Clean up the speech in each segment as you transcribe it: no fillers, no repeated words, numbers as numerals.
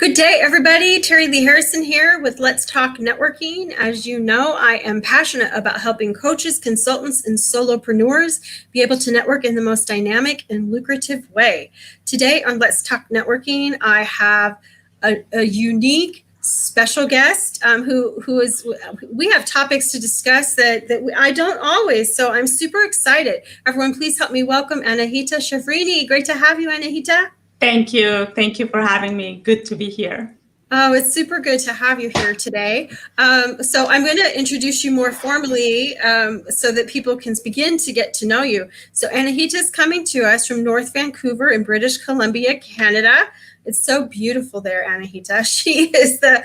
Good day, everybody. Terilee Harrison here with Let's Talk Networking. As you know, I am passionate about helping coaches, consultants, and solopreneurs be able to network in the most dynamic and lucrative way. Today on Let's Talk Networking, I have a unique special guest we have topics to discuss that I don't always, so I'm super excited. Everyone, please help me welcome Anahita Shahvrini. Great to have you, Anahita. Thank you. Thank you for having me. Good to be here. Oh, it's super good to have you here today. So I'm going to introduce you more formally so that people can begin to get to know you. So Anahita is coming to us from North Vancouver in British Columbia, Canada. It's so beautiful there, Anahita. She is the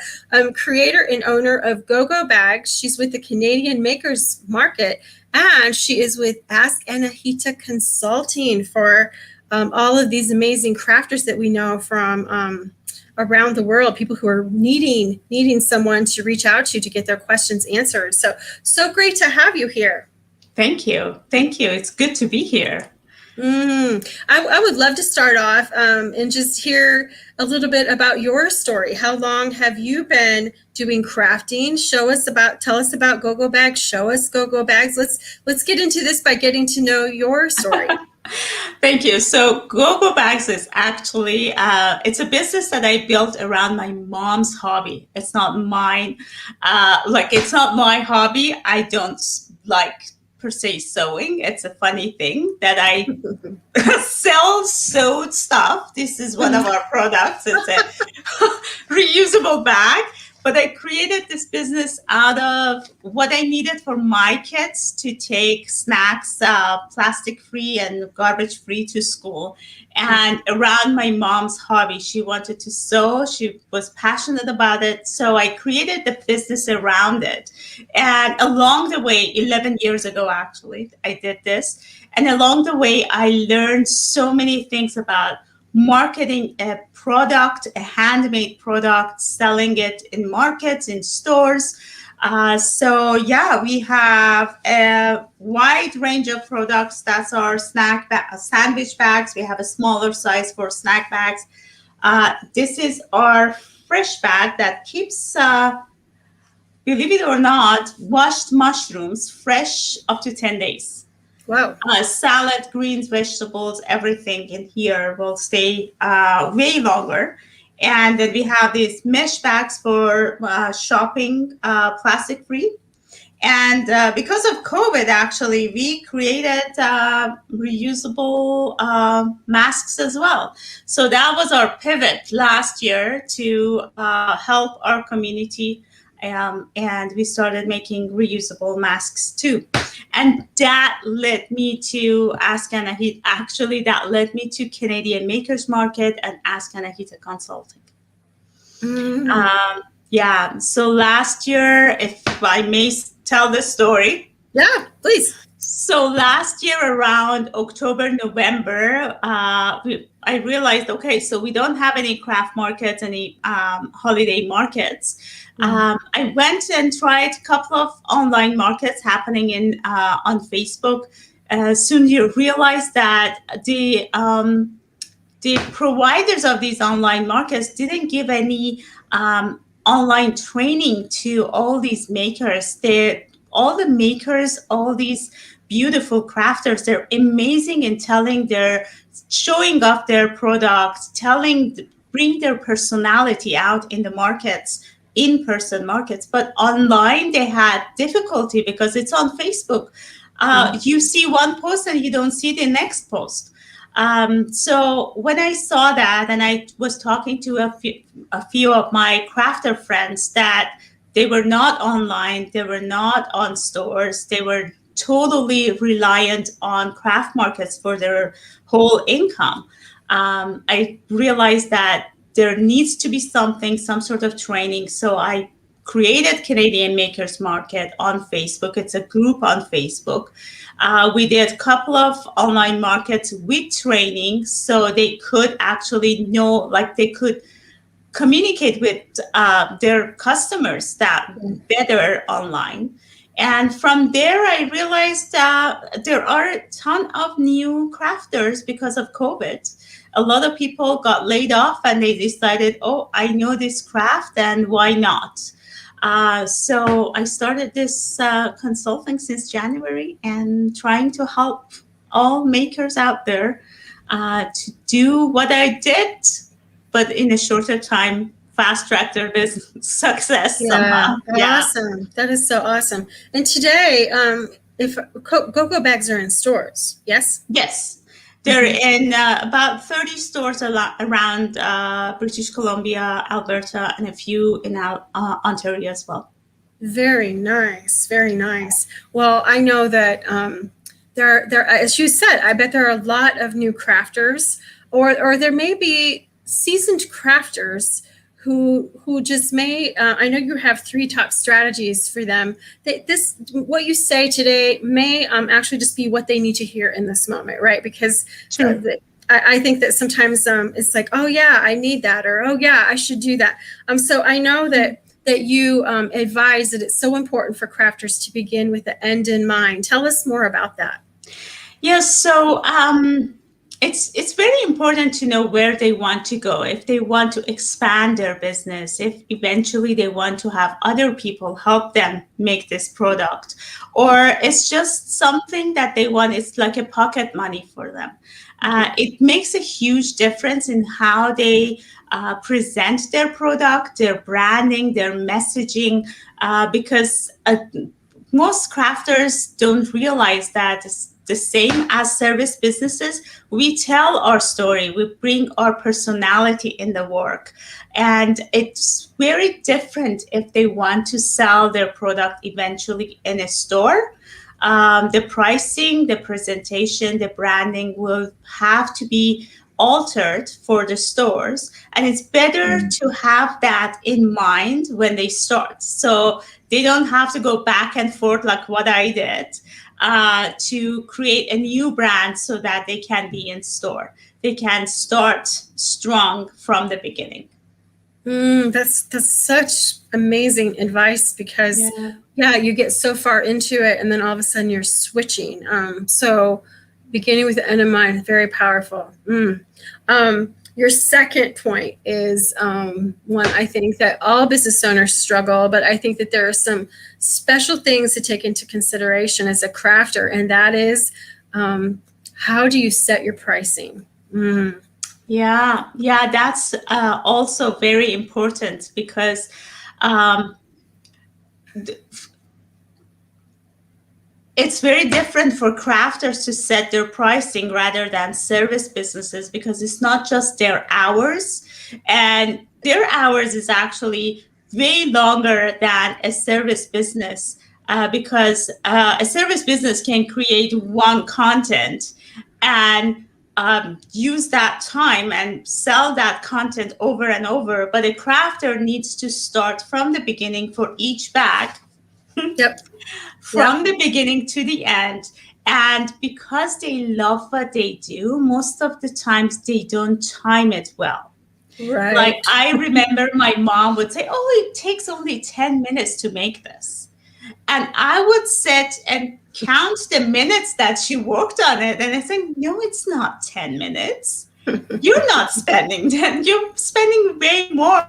creator and owner of GoGo Bags. She's with the Canadian Makers Market, and she is with Ask Anahita Consulting for all of these amazing crafters that we know from around the world, people who are needing someone to reach out to get their questions answered. So great to have you here. Thank you. Thank you. It's good to be here. I would love to start off and just hear a little bit about your story. How long have you been doing crafting? Tell us about GoGo Bags. Show us GoGo Bags. Let's get into this by getting to know your story. Thank you. So GoGo Bags is actually, it's a business that I built around my mom's hobby. It's not mine. It's not my hobby. I don't like per se sewing. It's a funny thing that I sell sewed stuff. This is one of our products. It's a reusable bag. But I created this business out of what I needed for my kids to take snacks, plastic-free and garbage-free to school. And around my mom's hobby, she wanted to sew. She was passionate about it. So I created the business around it. And along the way, 11 years ago, actually, I did this. And along the way, I learned so many things about marketing a product, a handmade product, selling it in markets, in stores. We have a wide range of products. That's our sandwich bags. We have a smaller size for snack bags. This is our fresh bag that keeps, believe it or not, washed mushrooms fresh up to 10 days. Wow. Salad, greens, vegetables, everything in here will stay way longer. And then we have these mesh bags for shopping, plastic-free. And because of COVID, actually, we created reusable masks as well. So that was our pivot last year to help our community. And we started making reusable masks too. And that led me to Ask Anahita. Actually, that led me to Canadian Makers Market and Ask Anahita Consulting. So last year, if I may tell the story. Yeah, please. So last year around October, November, I realized, okay, so we don't have any craft markets, any holiday markets. I went and tried a couple of online markets happening on Facebook. Soon you realize that the providers of these online markets didn't give any online training to all these makers. All the makers, all these beautiful crafters, they're amazing in showing off their products, bring their personality out in the markets, in-person markets. But online, they had difficulty because it's on Facebook. You see one post and you don't see the next post. So when I saw that, and I was talking to a few of my crafter friends that they were not online, they were not on stores, they were totally reliant on craft markets for their whole income. I realized that there needs to be some sort of training. So I created Canadian Makers Market on Facebook. It's a group on Facebook. We did a couple of online markets with training so they could actually know, they could communicate with their customers that better online. And from there, I realized there are a ton of new crafters because of COVID. a lot of people got laid off and they decided, oh, I know this craft and why not? So I started this consulting since January and trying to help all makers out there to do what I did, but in a shorter time, fast track their business success Yeah, somehow. Yeah. awesome. That is so awesome. And today, if GoGo bags are in stores, yes? Yes. They're in about 30 stores around British Columbia, Alberta, and a few in Ontario as well. Very nice, very nice. Well, I know that there, as you said, I bet there are a lot of new crafters, or there may be seasoned crafters who just may. I know you have 3 top strategies for them. What you say today may actually just be what they need to hear in this moment, right? Because Sure. I think that sometimes it's like, oh yeah, I need that, or oh yeah, I should do that. So I know that you advise that it's so important for crafters to begin with the end in mind. Tell us more about that. Yes, so it's very important to know where they want to go. If they want to expand their business, if eventually they want to have other people help them make this product, or it's just something that they want, it's like a pocket money for them. It makes a huge difference in how they present their product, their branding, their messaging, because most crafters don't realize that it's the same as service businesses. We tell our story, we bring our personality in the work. And it's very different if they want to sell their product eventually in a store. The pricing, the presentation, the branding will have to be altered for the stores, and it's better to have that in mind when they start, so they don't have to go back and forth like what I did to create a new brand so that they can be in store. They can start strong from the beginning. That's such amazing advice, because yeah, you get so far into it and then all of a sudden you're switching. So beginning with the end in mind, very powerful. Your second point is one I think that all business owners struggle, but I think that there are some special things to take into consideration as a crafter, and that is how do you set your pricing? Yeah, that's also very important, because it's very different for crafters to set their pricing rather than service businesses, because it's not just their hours, and their hours is actually way longer than a service business, because a service business can create one content and use that time and sell that content over and over. But a crafter needs to start from the beginning for each bag. Yep. From the beginning to the end. And because they love what they do, most of the times they don't time it well. Right. Like I remember my mom would say, oh, it takes only 10 minutes to make this. And I would sit and count the minutes that she worked on it. And I said, no, it's not 10 minutes. You're not spending 10, you're spending way more.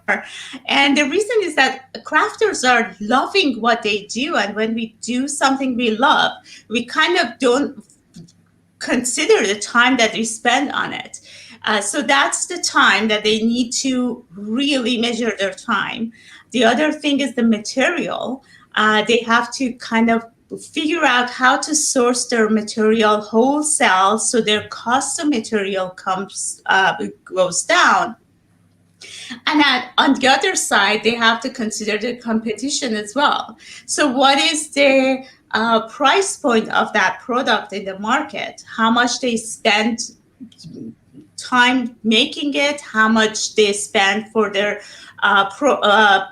And the reason is that crafters are loving what they do. And when we do something we love, we kind of don't consider the time that we spend on it. So that's the time that they need to really measure their time. The other thing is the material. They have to kind of figure out how to source their material wholesale, so their cost of material goes down. And on the other side, they have to consider the competition as well. So what is the price point of that product in the market? How much they spend time making it? How much they spend for their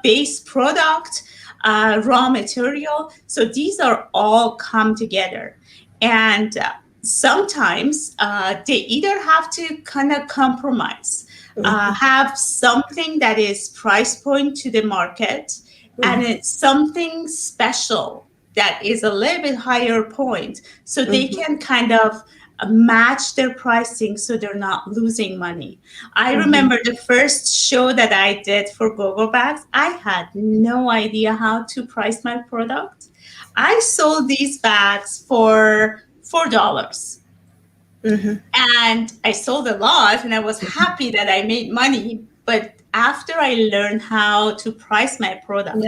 base product? Raw material. So these are all come together. And sometimes they either have to kind of compromise, have something that is price point to the market, and it's something special that is a little bit higher point. So they can kind of match their pricing so they're not losing money. I remember the first show that I did for GoGo bags, I had no idea how to price my product. I sold these bags for $4. And I sold a lot and I was happy that I made money. But after I learned how to price my product,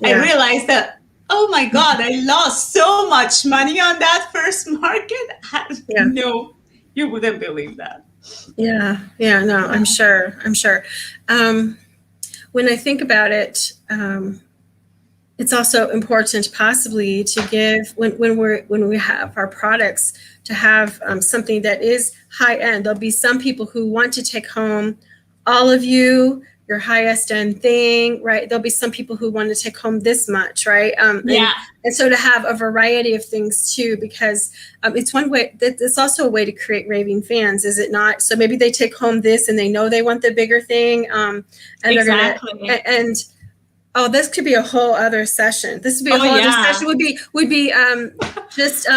I realized that, oh my God, I lost so much money on that first market. No, you wouldn't believe that. No, I'm sure. When I think about it, it's also important possibly to give when we have our products to have something that is high end. There'll be some people who want to take home all of your highest end thing, right? There'll be some people who want to take home this much, right? And so to have a variety of things too, because it's one way. It's also a way to create raving fans, is it not? So maybe they take home this and they know they want the bigger thing, and exactly. Oh, this could be a whole other session. This would be a whole other session. Would be just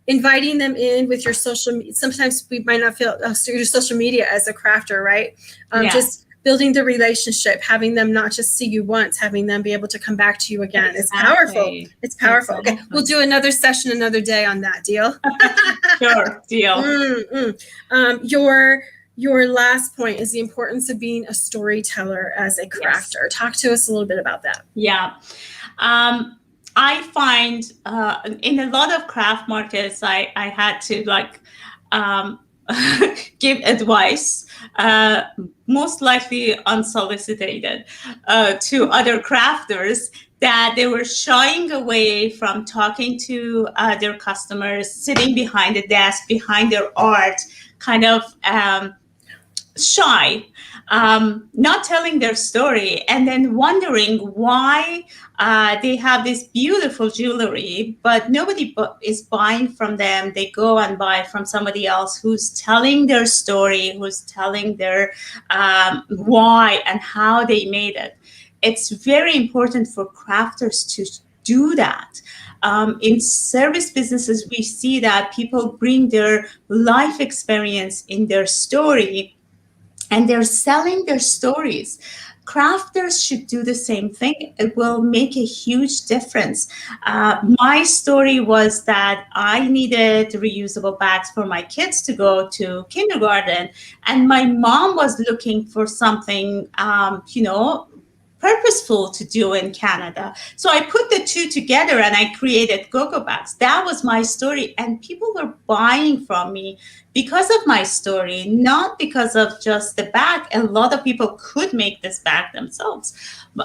inviting them in with your social. Sometimes we might not feel your social media as a crafter, right? Just building the relationship, having them not just see you once, having them be able to come back to you again. It's powerful. It's powerful. Exactly. Okay, we'll do another session another day on that. Deal? Sure, deal. Your last point is the importance of being a storyteller as a crafter. Yes. Talk to us a little bit about that. Yeah. I find in a lot of craft markets, I had to give advice, most likely unsolicited, to other crafters, that they were shying away from talking to their customers, sitting behind the desk, behind their art, kind of shy, not telling their story, and then wondering why they have this beautiful jewelry, but nobody is buying from them. They go and buy from somebody else who's telling their story, who's telling their why and how they made it. It's very important for crafters to do that. In service businesses, we see that people bring their life experience in their story, and they're selling their stories. Crafters should do the same thing. It will make a huge difference. My story was that I needed reusable bags for my kids to go to kindergarten, and my mom was looking for something, purposeful to do in Canada. So I put the two together and I created GoGo bags. That was my story, and people were buying from me because of my story, not because of just the bag. A lot of people could make this bag themselves,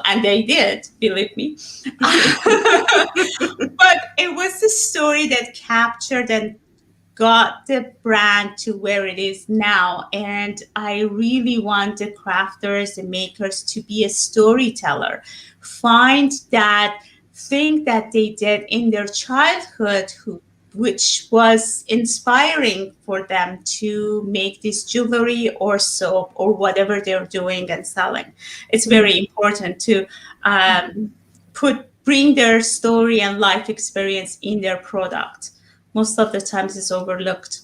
and they did, believe me. But it was the story that captured and got the brand to where it is now. And I really want the crafters and makers to be a storyteller. Find that thing that they did in their childhood which was inspiring for them to make this jewelry or soap or whatever they're doing and selling. It's very important to bring their story and life experience in their product. Most of the times it's overlooked.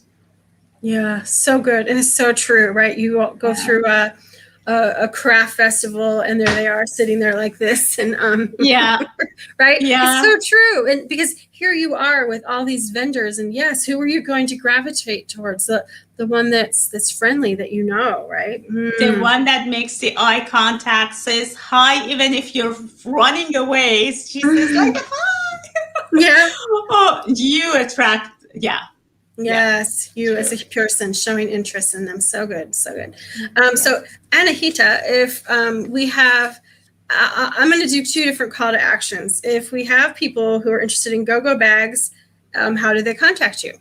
Yeah, so good. And it's so true, right? You go through a craft festival and there they are sitting there like this, and right? It's so true. And because here you are with all these vendors, and yes, who are you going to gravitate towards? The one that's friendly, that right? The one that makes the eye contact, says hi, even if you're running away. She says like hi. Oh, you attract. Yes, you as a person showing interest in them. So good, so good. So Anahita, if we have, I'm going to do two different call to actions. If we have people who are interested in GoGo bags, how do they contact you?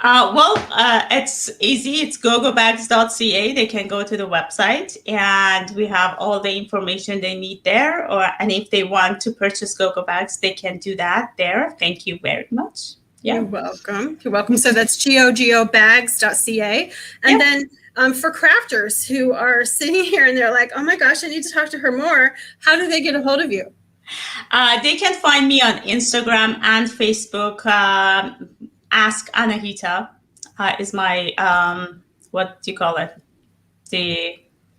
It's easy. It's gogobags.ca. They can go to the website, and we have all the information they need there. And if they want to purchase GoGo bags, they can do that there. Thank you very much. You're welcome. You're welcome. So that's gogobags.ca. And then for crafters who are sitting here and they're like, oh my gosh, I need to talk to her more, how do they get a hold of you? They can find me on Instagram and Facebook. Ask Anahita. is my what do you call it?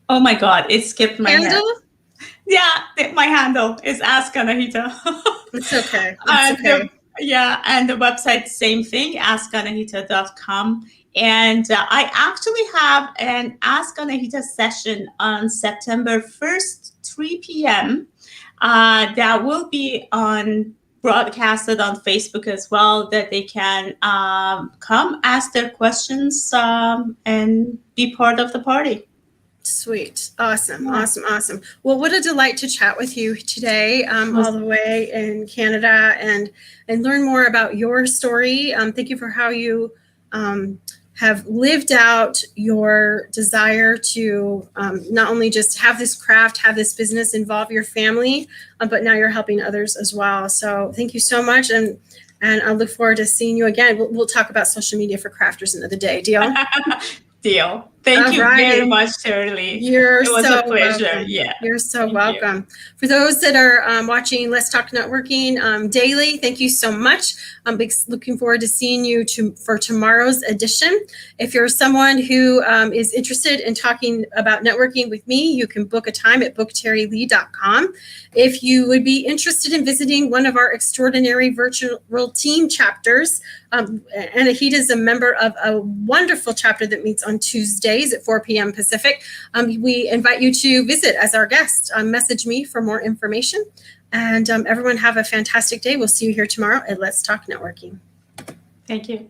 Oh my God, it skipped my head. Handle? Yeah, my handle is Ask Anahita. It's okay. It's And okay. and the website, same thing, askanahita.com. And I actually have an Ask Anahita session on September 1st, 3 p.m. That will be broadcasted on Facebook as well, that they can come ask their questions and be part of the party. Sweet. Awesome. Yeah. Awesome. Well, what a delight to chat with you today, all the way in Canada, and learn more about your story. Thank you for how you have lived out your desire to not only just have this craft, have this business involve your family, but now you're helping others as well. So thank you so much. And I look forward to seeing you again. We'll talk about social media for crafters another day. Deal? Deal. Thank you very much, Terilee. It was so a pleasure. Welcome. Yeah. You're so welcome. For those that are watching Let's Talk Networking daily, thank you so much. I'm looking forward to seeing you for tomorrow's edition. If you're someone who is interested in talking about networking with me, you can book a time at bookterilee.com. If you would be interested in visiting one of our extraordinary virtual team chapters, Anahita is a member of a wonderful chapter that meets on Tuesdays at 4 p.m. Pacific. We invite you to visit as our guest. Message me for more information. And everyone have a fantastic day. We'll see you here tomorrow at Let's Talk Networking. Thank you.